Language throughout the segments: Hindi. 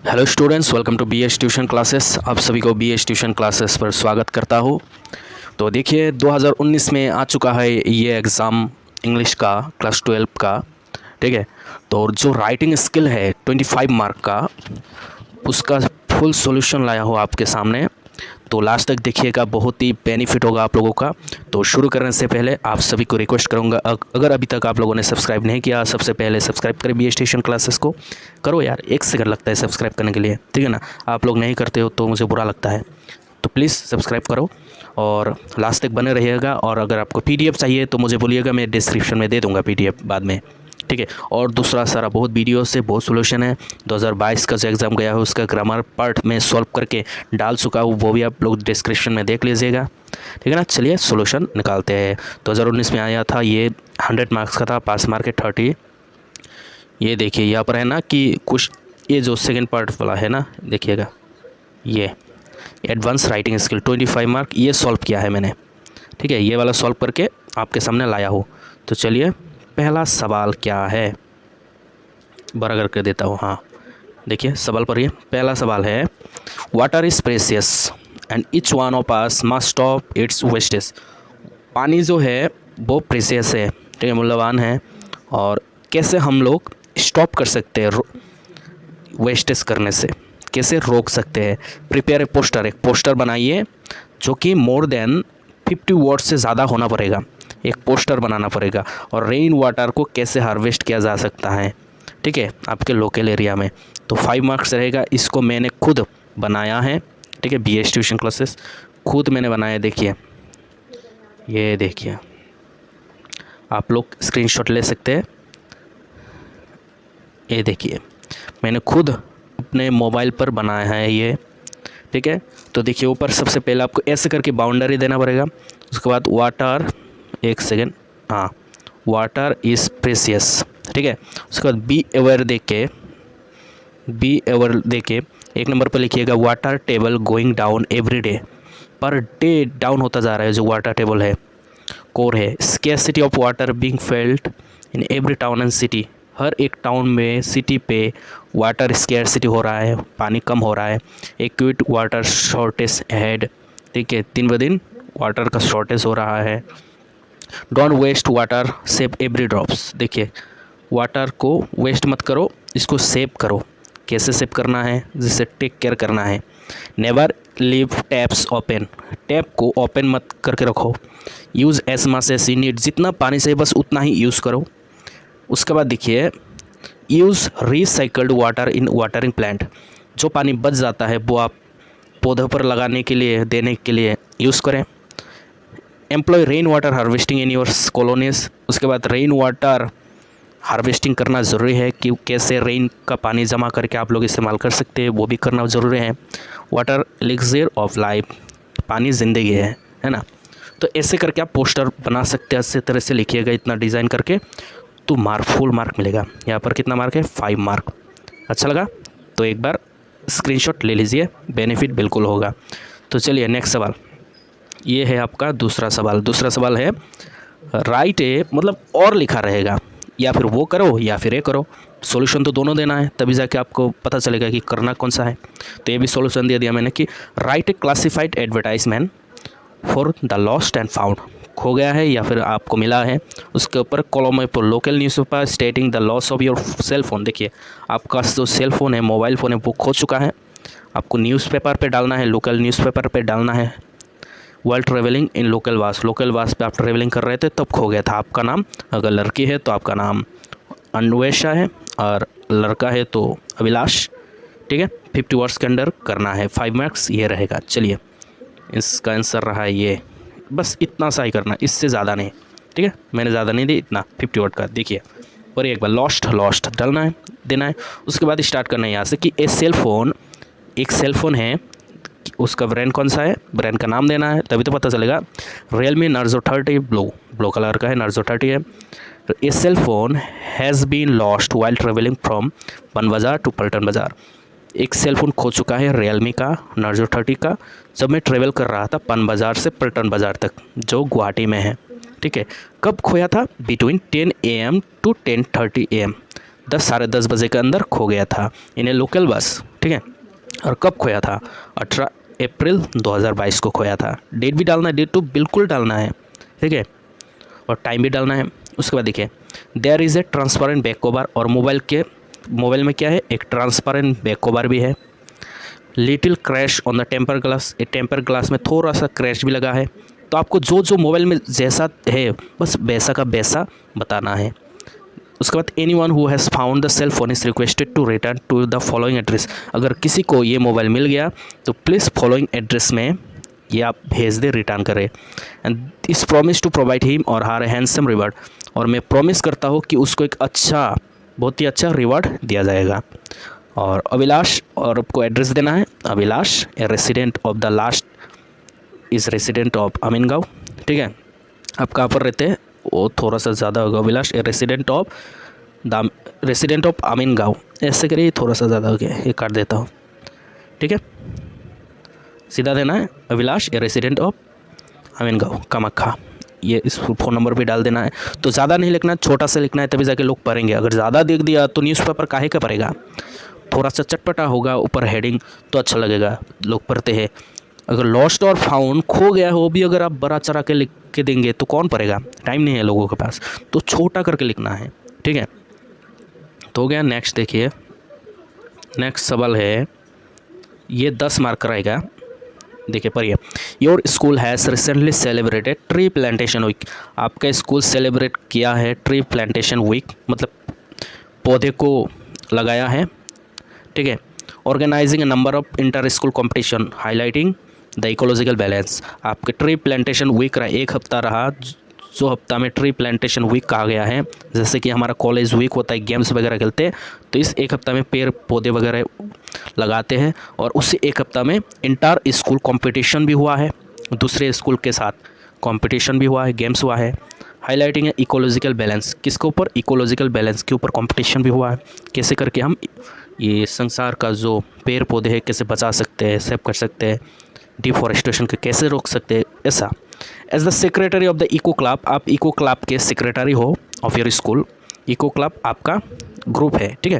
Hello students, welcome to B H tuition classes. आप सभी को बी एच ट्यूशन क्लासेस पर स्वागत करता हूँ। तो देखिए 2019 में आ चुका है ये एग्ज़ाम इंग्लिश का क्लास 12 का, ठीक है। तो जो राइटिंग स्किल है 25 मार्क का, उसका फुल सॉल्यूशन लाया हूँ आपके सामने। तो लास्ट तक देखिएगा, बहुत ही बेनिफिट होगा आप लोगों का। तो शुरू करने से पहले आप सभी को रिक्वेस्ट करूंगा, अगर अभी तक आप लोगों ने सब्सक्राइब नहीं किया, सबसे पहले सब्सक्राइब करें बी एच ट्यूशन क्लासेस को। करो यार, 1 सेकंड लगता है सब्सक्राइब करने के लिए, ठीक है ना। आप लोग नहीं करते हो तो मुझे बुरा लगता है, तो प्लीज़ सब्सक्राइब करो और लास्ट तक बने रहिएगा। और अगर आपको पीडीएफ चाहिए तो मुझे बोलिएगा, मैं डिस्क्रिप्शन में दे दूँगा पीडीएफ बाद में, ठीक है। और दूसरा सारा बहुत वीडियो से बहुत सोल्यूशन है। 2022 का जो एग्ज़ाम गया है उसका ग्रामर पार्ट में सॉल्व करके डाल चुका हूँ, वो भी आप लोग डिस्क्रिप्शन में देख लीजिएगा, ठीक है ना। चलिए सोल्यूशन निकालते हैं। 2019 में आया था, ये 100 मार्क्स का था, पास मार्क है 30। ये देखिए यहाँ पर है ना कि कुछ ये जो सेकेंड पार्ट वाला है ना, देखिएगा ये एडवांस राइटिंग स्किल 25 मार्क, ये सॉल्व किया है मैंने, ठीक है। ये वाला सॉल्व करके आपके सामने लाया हूँ। तो चलिए पहला सवाल क्या है, बड़ा करके देता हूँ। हाँ देखिए सवाल पढ़िए। पहला सवाल है, water is precious and each one of us must stop it's wastage. पानी जो है वो प्रेशियस है, ठीक है, मूल्यवान है, और कैसे हम लोग स्टॉप कर सकते हैं वेस्टेज करने से, कैसे रोक सकते हैं। प्रिपेयर ए पोस्टर, एक पोस्टर बनाइए जो कि मोर देन 50 वर्ड से ज़्यादा होना पड़ेगा, एक पोस्टर बनाना पड़ेगा। और रेन वाटर को कैसे हार्वेस्ट किया जा सकता है, ठीक है, आपके लोकल एरिया में। तो 5 मार्क्स रहेगा। इसको मैंने खुद बनाया है, ठीक है, बी एच ट्यूशन क्लासेस खुद मैंने बनाया। देखिए ये देखिए, आप लोग स्क्रीनशॉट ले सकते हैं। ये देखिए मैंने खुद अपने मोबाइल पर बनाया है ये, ठीक है। तो देखिए ऊपर सबसे पहले आपको ऐसे करके बाउंड्री देना पड़ेगा। उसके बाद वाटर, एक सेकेंड, हाँ, वाटर इज़ प्रेशियस, ठीक है। उसके बाद बी एवर दे के एक नंबर पर लिखिएगा, water table going down every day, per day down होता जा रहा है जो वाटर टेबल है, कोर है। Scarcity of water being felt in every town and city, हर एक टाउन में, सिटी पे वाटर स्केर्सिटी हो रहा है, पानी कम हो रहा है। एक्यूट वाटर शॉर्टेज हैड, ठीक है, दिन ब दिन वाटर का शॉर्टेज हो रहा है। Don't waste water, save every drops. देखिए वाटर को वेस्ट मत करो, इसको सेव करो। कैसे सेव करना है, जिसे टेक केयर करना है। Never leave taps open, tap को ओपन मत करके रखो। Use as much as you need, जितना पानी चाहिए बस उतना ही यूज़ करो। उसके बाद देखिए, use recycled water in watering plant, जो पानी बच जाता है वो आप पौधों पर लगाने के लिए, देने के लिए यूज़ करें। Employ rain water harvesting in your colonies, उसके बाद रेन वाटर हार्वेस्टिंग करना ज़रूरी है कि कैसे रेन का पानी जमा करके आप लोग इस्तेमाल कर सकते हैं, वो भी करना ज़रूरी है। वाटर एलिक्सिर ऑफ लाइफ, पानी ज़िंदगी है ना। तो ऐसे करके आप पोस्टर बना सकते हैं, अच्छे तरह से लिखिएगा इतना डिज़ाइन करके, तो फुल मार्क मिलेगा। यहाँ पर कितना मार्क है, 5 मार्क। अच्छा लगा तो एक बार स्क्रीनशॉट ले लीजिए, बेनिफिट बिल्कुल होगा। तो चलिए नेक्स्ट सवाल, ये है आपका दूसरा सवाल। दूसरा सवाल है, राइट ए, मतलब और लिखा रहेगा, या फिर वो करो या फिर ये करो, सॉल्यूशन तो दोनों देना है, तभी जाके आपको पता चलेगा कि करना कौन सा है। तो ये भी सॉल्यूशन दे दिया मैंने कि right A classified advertisement for the lost and found, खो गया है या फिर आपको मिला है, उसके ऊपर कॉलम पर local newspaper stating the loss of your cell phone. देखिए आपका जो सेल फोन है, मोबाइल फ़ोन है, वो खो चुका है, आपको न्यूज़पेपर पे डालना है, लोकल न्यूज़पेपर पे डालना है। वर्ल्ड ट्रेवलिंग इन लोकल वास, लोकल वास पे आप ट्रेवलिंग कर रहे थे तब खो गया था आपका नाम। अगर लड़की है तो आपका नाम अन्वेषा है, और लड़का है तो अभिलाष, ठीक है। 50 वर्ड्स के अंदर करना है, 5 मार्क्स ये रहेगा। चलिए इसका आंसर रहा है ये, बस इतना सा ही करना, इससे ज़्यादा नहीं, ठीक है। मैंने ज़्यादा नहीं दी, इतना 50 वर्ड का। देखिए और एक बार लॉस्ट डालना है, देना है। उसके बाद स्टार्ट करना है यहाँ से कि एक सेल फोन है, उसका ब्रांड कौन सा है, ब्रांड का नाम देना है, तभी तो पता चलेगा। रियलमी नार्जो 30 ब्लू कलर का है, नार्जो 30 है। A cell phone has been lost while travelling from Ban Bazar to पल्टन बाज़ार, एक सेल फोन खो चुका है रियलमी का नार्जो 30 का, जब मैं ट्रेवल कर रहा था पन बाज़ार से पल्टन बाज़ार तक, जो गुवाहाटी में है, ठीक है। कब खोया था, बिटवीन 10 AM टू 10:30 AM, साढ़े 10 बजे के अंदर खो गया था इन ए लोकल बस, ठीक है। और कब खोया था? 18 अप्रैल 2022 को खोया था। डेट भी डालना है, डेट तो बिल्कुल डालना है, ठीक है, और टाइम भी डालना है। उसके बाद देखिए there is a transparent back cover, और मोबाइल में क्या है, एक ट्रांसपेरेंट बैक कवर भी है। Little crash on the temper glass, ये टेम्पर ग्लास में थोड़ा सा क्रैश भी लगा है। तो आपको जो जो मोबाइल में जैसा है बस वैसा का वैसा बताना है। उसके बाद anyone who has found the cell phone is requested to return to the following address. अगर किसी को ये मोबाइल मिल गया तो प्लीज़ फॉलोइंग एड्रेस में ये आप भेज दे, रिटर्न करें। एंड इस प्रॉमिस टू प्रोवाइड हिम और हर हैंडसम रिवार्ड, और मैं प्रॉमिस करता हूँ कि उसको एक अच्छा, बहुत ही अच्छा रिवार्ड दिया जाएगा। और अभिलाष, और आपको एड्रेस देना है Abhilash, a resident of the last is resident of Amingaon, ठीक है। आप कहाँ पर रहते हैं वो थोड़ा सा ज़्यादा होगा। Abhilash a resident of Amingaon, ऐसे करिए, थोड़ा सा ज़्यादा हो गया, ये काट देता हूँ, ठीक है। सीधा देना है Abhilash a resident of Amingaon Kamakhya, ये इस फ़ोन नंबर पे डाल देना है। तो ज़्यादा नहीं लिखना, छोटा सा लिखना है, तभी जाके लोग पढ़ेंगे। अगर ज़्यादा देख दिया तो न्यूज़पेपर काहे का पढ़ेगा, थोड़ा सा चटपटा होगा ऊपर हेडिंग तो अच्छा लगेगा, लोग पढ़ते हैं। अगर लॉस्ट और फाउंड, खो गया हो भी अगर आप बड़ा चढ़ा के लिख के देंगे तो कौन पढ़ेगा, टाइम नहीं है लोगों के पास, तो छोटा करके लिखना है, ठीक है। तो हो गया। नेक्स्ट देखिए, नेक्स्ट सवाल है, ये 10 मार्क का रहेगा, देखिए पढ़िए। Your school has recently celebrated tree plantation week. आपका स्कूल सेलिब्रेट किया है ट्री प्लांटेशन वीक, मतलब पौधे को लगाया है, ठीक है। Organising a number of inter school competition highlighting the ecological balance. आपके ट्री प्लांटेशन वीक रहा, एक हफ्ता रहा, जो हफ्ता में ट्री प्लांटेशन वीक कहा गया है। जैसे कि हमारा कॉलेज वीक होता है, गेम्स वगैरह खेलते हैं, तो इस एक हफ्ता में पेड़ पौधे वगैरह लगाते हैं। और उसी एक हफ्ता में इंटर स्कूल कंपटीशन भी हुआ है, दूसरे स्कूल के साथ कंपटीशन भी हुआ है, गेम्स हुआ है। हाईलाइटिंग है इकोलॉजिकल बैलेंस, किसके ऊपर, इकोलॉजिकल बैलेंस के ऊपर कंपटीशन भी हुआ है। कैसे करके हम ये संसार का जो पेड़ पौधे हैं कैसे बचा सकते हैं, सेव कर सकते हैं, डिफॉरेस्टेशन को कैसे रोक सकते हैं, ऐसा। As the secretary of the eco club, आप इको क्लब के सेक्रेटरी हो of your school, eco club आपका ग्रुप है, ठीक है।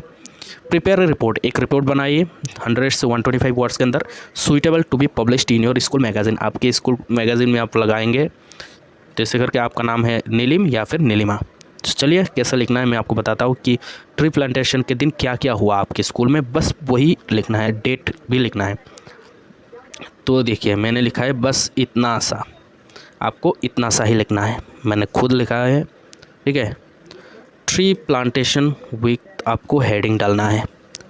प्रिपेयर ए रिपोर्ट, एक रिपोर्ट बनाइए 100 से 125 वर्ड्स के अंदर, suitable to be published in your school magazine. आपके स्कूल मैगजीन में आप लगाएंगे, जैसे करके आपका नाम है नीलिम या फिर नीलिमा। तो चलिए कैसा लिखना है मैं आपको बताता हूँ कि ट्री प्लांटेशन के दिन क्या क्या हुआ आपके स्कूल में, बस वही लिखना है, डेट भी लिखना है। तो देखिए मैंने लिखा है बस इतना सा, आपको इतना सा ही लिखना है, मैंने खुद लिखा है, ठीक है। ट्री प्लांटेशन वीक, आपको हेडिंग डालना है,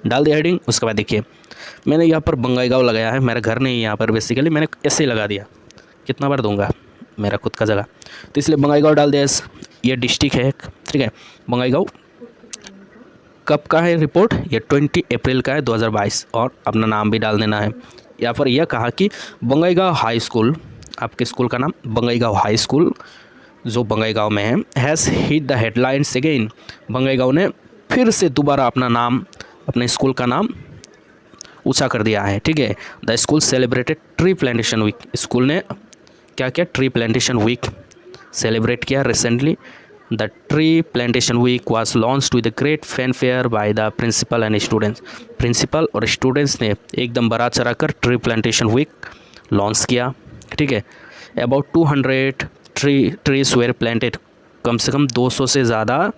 डाल दिया हेडिंग। उसके बाद देखिए मैंने यहाँ पर बंगाईगांव लगाया है, मेरा घर नहीं है यहाँ पर, बेसिकली मैंने ऐसे ही लगा दिया, कितना बार दूंगा, मेरा खुद का जगह, तो इसलिए बंगाईगांव डाल दिया। ये डिस्ट्रिक्ट है, ठीक है, बंगाईगांव। कब का है रिपोर्ट, ये 20 अप्रैल का है 2022, और अपना नाम भी डाल देना है। यहाँ पर यह कहा कि बंगाईगांव हाई स्कूल, आपके स्कूल का नाम बंगाईगांव हाई स्कूल जो बंगाईगांव में है, has hit the headlines again. Bongaigaon ने फिर से दोबारा अपना नाम, अपने स्कूल का नाम ऊंचा कर दिया है, ठीक है। The school celebrated tree plantation week, school ने क्या क्या, ट्री प्लांटेशन वीक सेलिब्रेट किया recently. The tree plantation week was launched with great fanfare by the principal and students. Principal और स्टूडेंट्स ने एकदम बड़ा चढ़ा कर ट्री प्लांटेशन वीक लॉन्च किया, ठीक है। अबाउट 200 ट्रीज वेयर प्लांटेड, कम से कम 200 से ज़्यादा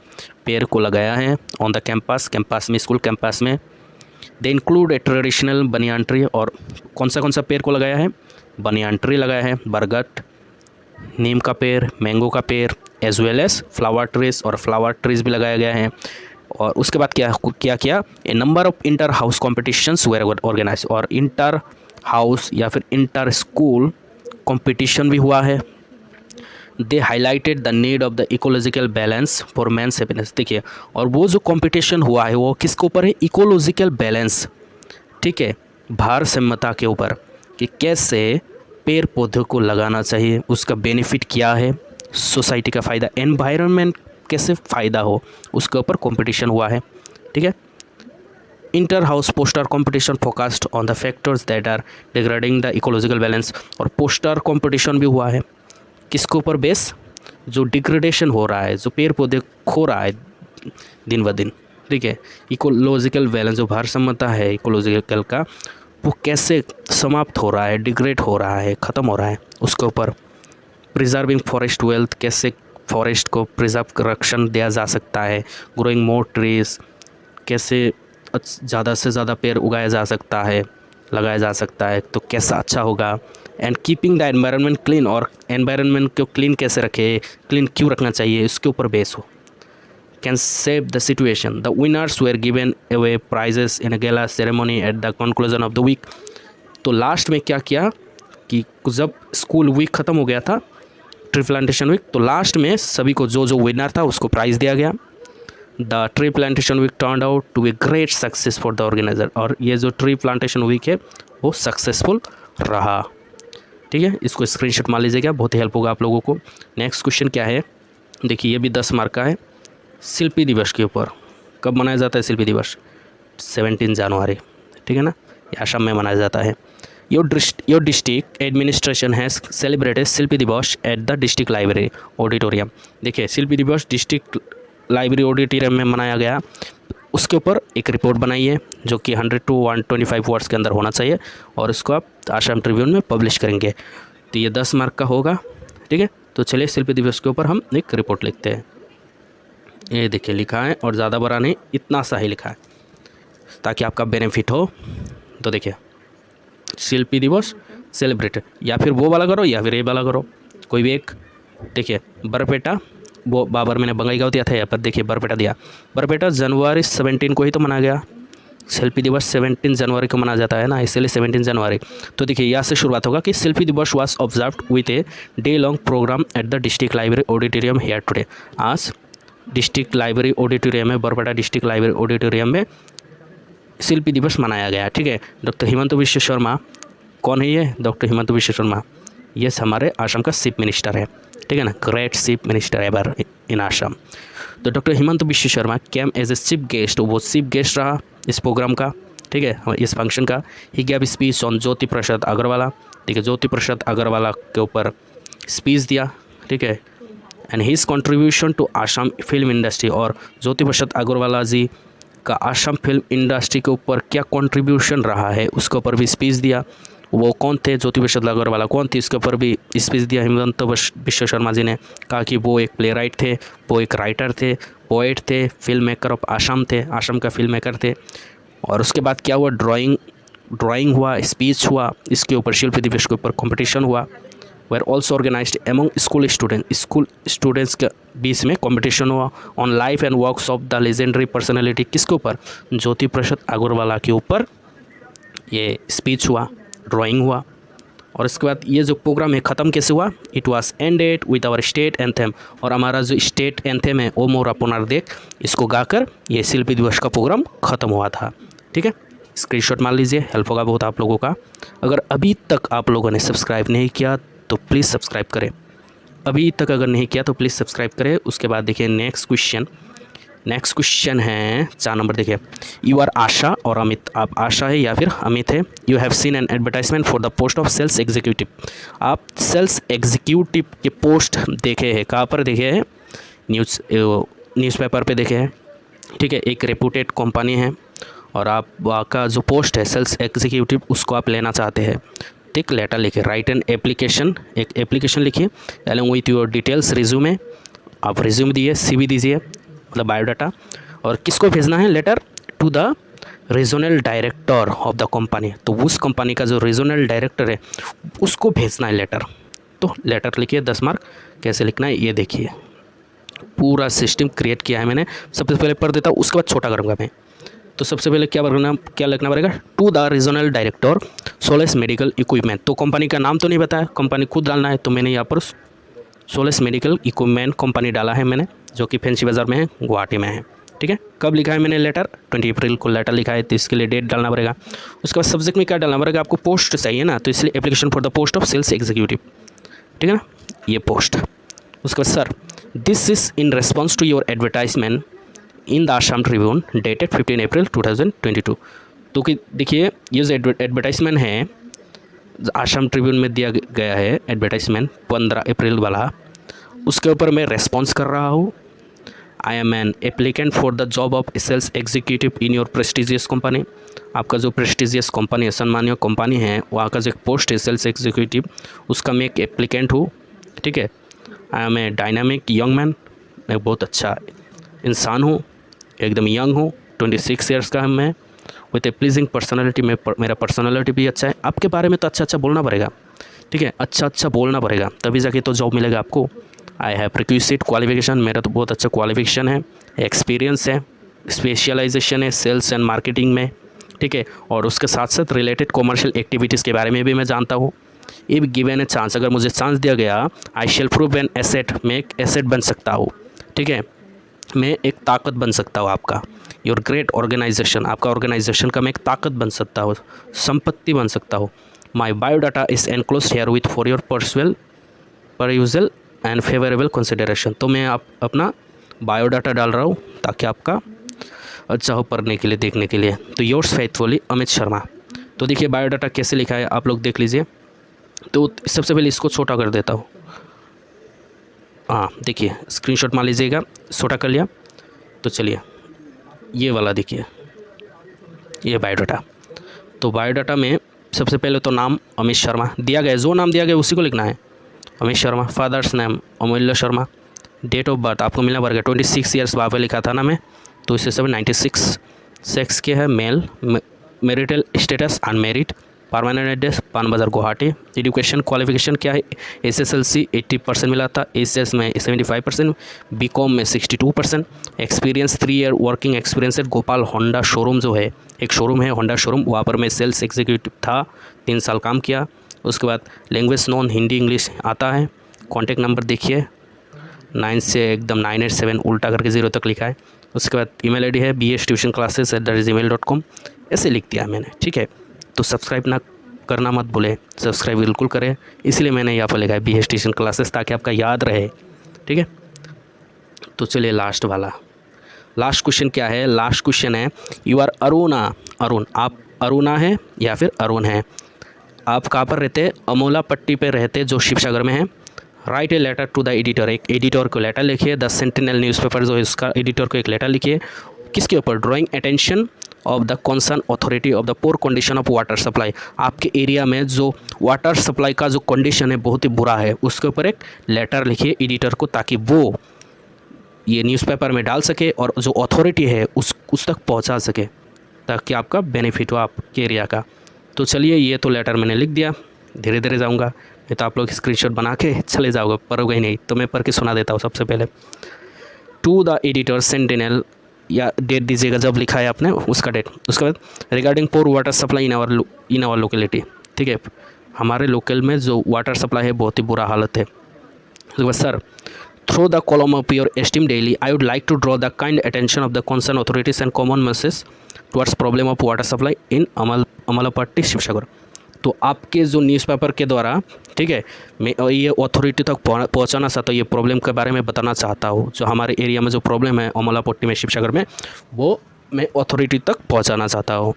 पेड़ को लगाया है ऑन द कैंपस में, स्कूल कैंपस में। They include A traditional banyan tree, और कौन सा पेड़ को लगाया है, बनियान ट्री लगाया है, बरगद, नीम का पेड़, मैंगो का पेड़, as well as flower trees, और फ्लावर ट्रीज भी लगाया गया है। और उसके बाद क्या किया, a number of inter house competitions were organize, और इंटर हाउस या फिर इंटर स्कूल कॉम्पिटिशन भी हुआ है। They highlighted the need of the ecological balance for man's happiness. देखिए, और वो जो कंपटीशन हुआ है वो किसके ऊपर है, इकोलॉजिकल बैलेंस, ठीक है, भारसाम्यता के ऊपर, कि कैसे पेड़ पौधों को लगाना चाहिए, उसका बेनिफिट क्या है, सोसाइटी का फ़ायदा, एनवायरनमेंट कैसे फ़ायदा हो, उसके ऊपर कंपटीशन हुआ है, ठीक है। Inter house poster competition focused on the factors that are degrading the ecological balance, और पोस्टर कंपटीशन भी हुआ है, किसके ऊपर बेस, जो डिग्रेडेशन हो रहा है, जो पेड़ पौधे खो रहा है दिन ब दिन, ठीक है, इकोलॉजिकल बैलेंस जो भारसाम्यता है इकोलॉजिकल का, वो कैसे समाप्त हो रहा है, डिग्रेड हो रहा है, ख़त्म हो रहा है, उसके ऊपर प्रिजर्विंग फॉरेस्ट वेल्थ, कैसे फॉरेस्ट को प्रिजर्व रक्षण दिया जा सकता है, ग्रोइंग मोर ट्रीज, कैसे ज़्यादा से ज़्यादा पेड़ उगाया जा सकता है, लगाया जा सकता है, तो कैसा अच्छा होगा, and keeping the environment clean, और एनवायरनमेंट को क्लीन कैसे रखे, क्लीन क्यों रखना चाहिए, इसके ऊपर बेस हो। Can save the situation, the winners were given away prizes in a gala ceremony at the conclusion of the week. तो लास्ट में क्या किया कि जब स्कूल वीक ख़त्म हो गया था, ट्री प्लांटेशन वीक, तो लास्ट में सभी को जो जो विनर था उसको प्राइज़ दिया गया। The tree plantation week turn out to be great success for the organiser, और ये जो ट्री प्लांटेशन वीक है वो सक्सेसफुल रहा। ठीक है, इसको स्क्रीनशॉट मान लीजिएगा, बहुत ही हेल्प होगा आप लोगों को। नेक्स्ट क्वेश्चन क्या है, देखिए ये भी 10 मार्क का है। शिल्पी दिवस के ऊपर कब मनाया जाता है शिल्पी दिवस? 17 जनवरी, ठीक है ना, ये असम में मनाया जाता है। Your district administration has celebrated Shilpi Diwas at the district library auditorium. देखिए शिल्पी दिवस डिस्ट्रिक्ट लाइब्रेरी ऑडिटोरियम में मनाया गया, उसके ऊपर एक रिपोर्ट बनाइए जो कि 100 to 125 वर्ड्स के अंदर होना चाहिए, और इसको आप आसाम ट्रिब्यून में पब्लिश करेंगे। तो ये 10 मार्क का होगा। ठीक है, तो चलिए शिल्पी दिवस के ऊपर हम एक रिपोर्ट लिखते हैं। ये देखिए लिखा है, और ज़्यादा बड़ा नहीं, इतना सा ही लिखा है ताकि आपका बेनिफिट हो। तो देखिए शिल्पी दिवस सेलिब्रेटेड, या फिर वो वाला करो या फिर ये वाला करो, कोई भी एक। देखिए बरपेटा, वो बाबर मैंने बंगाईगांव दिया था, यहाँ पर देखिए बरपेटा दिया। बरपेटा जनवरी 17 को ही तो मनाया गया, शिल्पी दिवस 17 जनवरी को मनाया जाता है ना, इसलिए 17 जनवरी। तो देखिए यहाँ से शुरुआत होगा कि Shilpi Divas was observed with a day long programme at the district library auditorium here today. आज डिस्ट्रिक्ट लाइब्रेरी ऑडिटोरियम में, बरपेटा डिस्ट्रिक्ट लाइब्रेरी ऑडिटोरियम में शिल्पी दिवस मनाया गया। ठीक है, डॉक्टर हिमंत बिश्व शर्मा, कौन है ये? डॉक्टर हिमंत बिश्व शर्मा, ये हमारे आसाम का चीफ मिनिस्टर है। ठीक है ना, great chief minister ever in Assam. तो doctor Himanta Biswa Sarma came as a chief guest, वो चीफ गेस्ट रहा इस प्रोग्राम का। ठीक है, इस फंक्शन का। He gave speech on Jyoti Prasad Agarwala. ठीक है, ज्योति प्रसाद अग्रवाला के ऊपर स्पीच दिया। ठीक है, and his contribution to Assam film industry, और ज्योति प्रसाद अग्रवाला जी का आसाम फिल्म इंडस्ट्री के ऊपर क्या कंट्रीब्यूशन रहा है उसके ऊपर भी स्पीच दिया। वो कौन थे? ज्योति प्रसाद अग्रवाला कौन थी, इसके ऊपर भी स्पीच दिया हिमंत बिश्व शर्मा जी ने। कहा कि वो एक प्ले राइट थे, वो एक राइटर थे, पोएट थे, फिल्म मेकर ऑफ आसाम थे, आसाम का फिल्म मेकर थे। और उसके बाद क्या हुआ, ड्राइंग हुआ, स्पीच हुआ, इसके ऊपर शिल्पी दिवस के ऊपर कॉम्पिटिशन हुआ। Were also organised among school students के बीच में कॉम्पिटिशन हुआ on life and works of the legendary personality. किसके ऊपर? ज्योति प्रसाद अग्रवाला के ऊपर ये स्पीच हुआ, ड्राइंग हुआ। और इसके बाद ये जो प्रोग्राम है ख़त्म कैसे हुआ? It was ended with our state anthem, और हमारा जो स्टेट एंथम है ओ मोर अपनार देख, इसको गाकर ये शिल्पी दिवस का प्रोग्राम ख़त्म हुआ था। ठीक है, स्क्रीनशॉट मान लीजिए, हेल्प होगा बहुत आप लोगों का। अगर अभी तक आप लोगों ने सब्सक्राइब नहीं किया तो प्लीज़ सब्सक्राइब करें, अभी तक अगर नहीं किया तो प्लीज़ सब्सक्राइब करें। उसके बाद देखिए नेक्स्ट क्वेश्चन है 4 नंबर। देखिए यू आर आशा और अमित, आप आशा है या फिर अमित है। You have seen an advertisement for the post of sales executive, आप सेल्स एग्जीक्यूटिव के पोस्ट देखे हैं, कहाँ पर देखे हैं? न्यूज़पेपर पे देखे हैं। ठीक है, एक रेपुटेड कंपनी है और आप वहाँ का जो पोस्ट है सेल्स एग्जीक्यूटिव उसको आप लेना चाहते हैं। ठीक, लेटर लिखिए, राइट एन एप्लीकेशन, एक एप्लीकेशन लिखिए along with your details, resume, आप रिज्यूम दिए, CV दीजिए, मतलब बायोडाटा। और किसको भेजना है letter? To the regional director of the company, तो उस कंपनी का जो रीजनल डायरेक्टर है उसको भेजना है लेटर। तो लेटर लिखिए, 10 मार्क। कैसे लिखना है ये देखिए, पूरा सिस्टम क्रिएट किया है मैंने। सबसे पहले पढ़ देता हूँ, उसके बाद छोटा करूँगा मैं। तो सबसे पहले क्या लिखना पड़ेगा? To the regional director Solace medical equipment. तो कंपनी का नाम तो नहीं बताया, कंपनी खुद डालना है, तो मैंने यहाँ पर सोलेस मेडिकल इक्विपमेंट कंपनी डाला है मैंने, जो कि फैंसी बाज़ार में है, गुवाहाटी में है। ठीक है, कब लिखा है मैंने लेटर? 20 अप्रैल को लेटर लिखा है, तो इसके लिए डेट डालना पड़ेगा। उसके बाद सब्जेक्ट में क्या डालना पड़ेगा? आपको पोस्ट चाहिए ना, तो इसलिए application for the post of sales executive. ठीक है ना, ये पोस्ट। उसके बाद sir this is in response to your advertisement in the Assam Tribune dated 15 April 2022। तो कि देखिए ये जो एडवर्टाइजमेंट है आसाम ट्रिब्यून में दिया गया है, एडवर्टाइजमेंट 15 अप्रैल वाला, उसके ऊपर मैं रेस्पॉन्स कर रहा हूँ I am an applicant for the job of sales executive in your prestigious company. आपका जो प्रेस्टिजियस कंपनी है, सम्मानीय कंपनी है, वहाँ का जो एक पोस्ट है सेल्स एग्जीक्यूटिव, उसका मैं एक एप्लीकेंट हूँ। ठीक है। I am a dynamic young man, मैं बहुत अच्छा इंसान हूँ, एकदम यंग हूँ, 26 ईयर्स का मैं, विथ ए प्लीजिंग पर्सनैलिटी। मेरा पर्सनैलिटी भी अच्छा है। आपके बारे में तो अच्छा अच्छा बोलना पड़ेगा। ठीक है, अच्छा अच्छा बोलना पड़ेगा, तभी जाके तो जॉब मिलेगा आपको। आई हैव रिक्विजिट क्वालिफिकेशन, मेरा तो बहुत अच्छा क्वालिफिकेशन है, एक्सपीरियंस है, स्पेशलाइजेशन है सेल्स एंड मार्केटिंग में। ठीक है, और उसके साथ साथ रिलेटेड कॉमर्शियल एक्टिविटीज़ के बारे में भी मैं जानता हूँ। इफ गिवन ए चांस, अगर मुझे चांस दिया गया, आई शैल प्रूव एन एसेट, मैं एक एसेट बन सकता हूँ। ठीक है, मैं एक ताकत बन सकता हूँ आपका। योर ग्रेट ऑर्गेनाइजेशन, आपका ऑर्गेनाइजेशन का मैं एक ताकत बन सकता हूँ, संपत्ति बन सकता हूँ। My biodata is enclosed herewith for your perusal and favourable consideration. तो मैं आप अपना बायोडाटा डाल रहा हूँ ताकि आपका अच्छा हो पढ़ने के लिए, देखने के लिए। तो योर्स फेथफुली अमित शर्मा। तो देखिए बायोडाटा कैसे लिखा है, आप लोग देख लीजिए। तो सबसे पहले इसको छोटा कर देता हूँ। हाँ देखिए, स्क्रीनशॉट मान लीजिएगा, छोटा कर लिया। तो चलिए ये वाला देखिए, ये बायोडाटा। तो बायोडाटा में सबसे पहले तो नाम अमित शर्मा दिया गया, जो नाम दिया गया उसी को लिखना है, अमित शर्मा। फादर्स नेम अमूल्य शर्मा। डेट ऑफ बर्थ आपको मिलना पड़ेगा 26 ईयर्स, वहाँ पे लिखा था ना मैं, तो इससे सब 96। सेक्स के है male. Marital status unmarried. Permanent address Pan Bazaar Guwahati. Education qualification क्या है, SSLC 80% मिला था, SS में 75%, BCom में 62%। एक्सपीरियंस 3 ईयर वर्किंग एक्सपीरियंस है। गोपाल होंडा शोरूम जो है, एक शोरूम है होंडा शोरूम, वहाँ पर मैं सेल्स एग्जीक्यूटिव था, 3 साल काम किया। उसके बाद लैंग्वेज नॉन हिंदी इंग्लिश आता है। कॉन्टैक्ट नंबर देखिए 9 से एकदम 987 उल्टा करके 0 तक लिखा है। उसके बाद ईमेल आईडी है bstuitionclasses@gmail.com, ऐसे लिख दिया मैंने। ठीक है, तो सब्सक्राइब ना करना मत भूलें, सब्सक्राइब बिल्कुल करें, इसलिए मैंने यहाँ पर लिखा है BS ट्यूशन क्लासेस, ताकि आपका याद रहे। ठीक है, तो चलिए लास्ट वाला, लास्ट क्वेश्चन क्या है, लास्ट क्वेश्चन है यू आर अरुणा। अरुण, आप अरुणा है या फिर अरुण है। आप कहाँ पर रहते हैं, अमोला पट्टी पे रहते, जो शिवसागर में है। Write a letter to the editor, एक एडिटर को लेटर लिखिए। द सेंटिनल न्यूज़पेपर जो है इसका एडिटर को एक लेटर लिखिए। किसके ऊपर, drawing attention of the concern authority of the poor condition of water supply. आपके एरिया में जो वाटर सप्लाई का जो कंडीशन है बहुत ही बुरा है, उसके ऊपर एक लेटर लिखिए एडिटर को, ताकि वो ये न्यूज़पेपर में डाल सके और जो अथॉरिटी है उस तक पहुंचा सके, ताकि आपका बेनिफिट हो आपके एरिया का। तो चलिए ये तो लेटर मैंने लिख दिया, धीरे धीरे जाऊँगा, नहीं तो आप लोग स्क्रीनशॉट बना के चले जाओगे, पढ़ोगे ही नहीं। तो मैं पढ़ के सुना देता हूँ। सबसे पहले टू द एडिटर सेंटिनल, या डेट दीजिएगा जब लिखा है आपने उसका डेट। उसके बाद regarding poor water supply in our locality. ठीक है, हमारे लोकल में जो वाटर सप्लाई है बहुत ही बुरा हालत है। उसके बाद sir, through the column of your esteem daily I would like to draw the kind attention of the concern authorities and common message towards problem of water supply in Amolapatty Sivasagar. तो आपके जो न्यूज़पेपर के द्वारा, ठीक है, मैं ये अथॉरिटी तक पहुंचाना चाहता हूँ, ये प्रॉब्लम के बारे में बताना चाहता हूँ। जो हमारे एरिया में जो प्रॉब्लम है अमलापट्टी में, शिवसागर में, वो मैं अथॉरिटी तक पहुंचाना चाहता हूँ।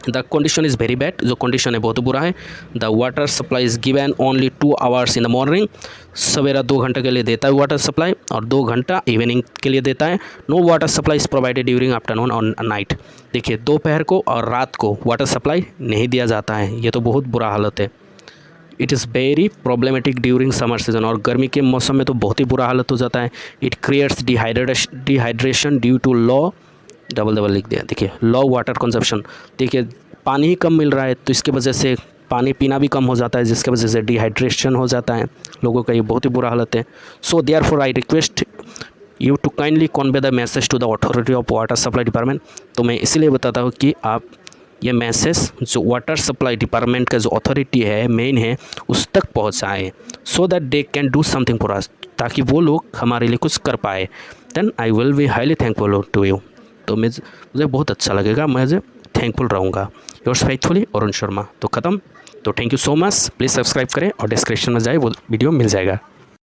The condition is very bad, जो कंडीशन है बहुत बुरा है। The water supply is given only 2 hours in the morning, सवेरा 2 घंटे के लिए देता है वाटर सप्लाई, और 2 घंटा इवनिंग के लिए देता है। No water supply is provided during afternoon और नाइट। देखिए दोपहर को और रात को वाटर सप्लाई नहीं दिया जाता है, ये तो बहुत बुरा हालत है। It is very problematic during summer season, और गर्मी के मौसम में तो बहुत ही बुरा हालत हो जाता है। It creates dehydration due to low, double लिख दिया, देखिए लो वाटर कंजप्शन। देखिए पानी ही कम मिल रहा है, तो इसके वजह से पानी पीना भी कम हो जाता है, जिसके वजह से डिहाइड्रेशन हो जाता है लोगों का, ये बहुत ही बुरा हालत है। So therefore I request you to kindly convey the message to the authority of water supply department. तो मैं इसीलिए बताता हूँ कि आप ये मैसेज जो वाटर सप्लाई डिपार्टमेंट का जो अथॉरिटी है, मेन है, उस तक पहुँचाएँ, so that they can do something for us, ताकि वो लोग हमारे लिए कुछ कर पाए। Then I will be highly thankful to you. तो मुझे बहुत अच्छा लगेगा, मैं थैंकफुल रहूँगा। Yours faithfully Arun Sharma. तो ख़त्म। तो thank you so much, please subscribe करें और डिस्क्रिप्शन में जाए, वो वीडियो मिल जाएगा।